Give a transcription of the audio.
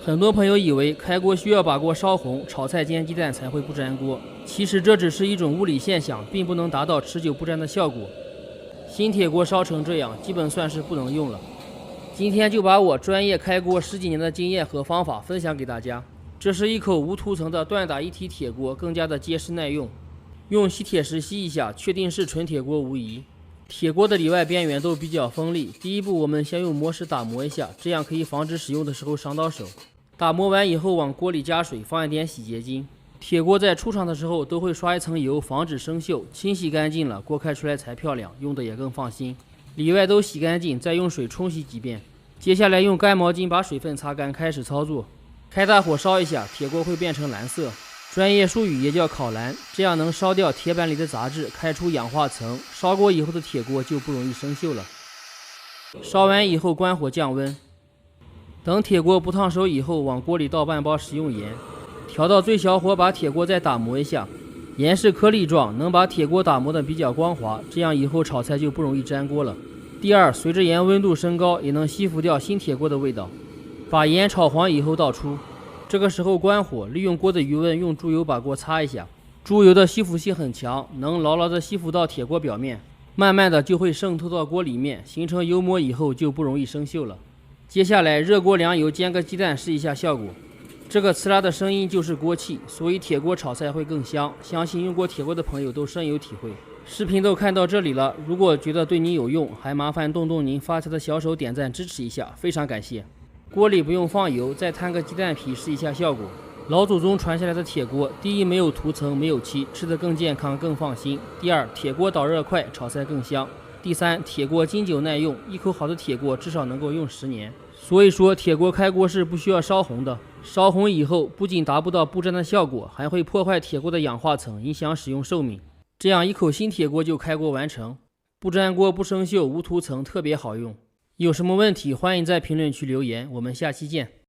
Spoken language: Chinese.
很多朋友以为开锅需要把锅烧红，炒菜煎鸡蛋才会不粘锅，其实这只是一种物理现象，并不能达到持久不粘的效果。新铁锅烧成这样，基本算是不能用了。今天就把我专业开锅10几年的经验和方法分享给大家。这是一口无涂层的锻打一体铁锅，更加的结实耐用。用吸铁石吸一下，确定是纯铁锅无疑。铁锅的里外边缘都比较锋利，第一步我们先用磨石打磨一下，这样可以防止使用的时候伤到手。打磨完以后，往锅里加水，放一点洗洁精。铁锅在出厂的时候都会刷一层油，防止生锈。清洗干净了，锅开出来才漂亮，用的也更放心。里外都洗干净，再用水冲洗几遍。接下来用干毛巾把水分擦干，开始操作。开大火烧一下，铁锅会变成蓝色，专业术语也叫烤蓝，这样能烧掉铁板里的杂质，开出氧化层。烧过以后的铁锅就不容易生锈了。烧完以后关火降温，等铁锅不烫手以后，往锅里倒半包食用盐，调到最小火，把铁锅再打磨一下。盐是颗粒状，能把铁锅打磨得比较光滑，这样以后炒菜就不容易粘锅了。第二，随着盐温度升高，也能吸附掉新铁锅的味道。把盐炒黄以后倒出，这个时候关火，利用锅的余温用猪油把锅擦一下。猪油的吸附性很强，能牢牢地吸附到铁锅表面，慢慢的就会渗透到锅里面，形成油膜以后就不容易生锈了。接下来热锅凉油煎个鸡蛋试一下效果。这个呲啦的声音就是锅气，所以铁锅炒菜会更香，相信用过铁锅的朋友都深有体会。视频都看到这里了，如果觉得对你有用，还麻烦动动您发财的小手点赞支持一下，非常感谢。锅里不用放油，再摊个鸡蛋皮试一下效果。老祖宗传下来的铁锅，第一没有涂层没有漆，吃得更健康更放心。第二，铁锅导热快，炒菜更香。第三，铁锅经久耐用，一口好的铁锅至少能够用10年。所以说铁锅开锅是不需要烧红的，烧红以后不仅达不到不粘的效果，还会破坏铁锅的氧化层，影响使用寿命。这样一口新铁锅就开锅完成，不粘锅不生锈，无涂层，特别好用。有什么问题欢迎在评论区留言，我们下期见。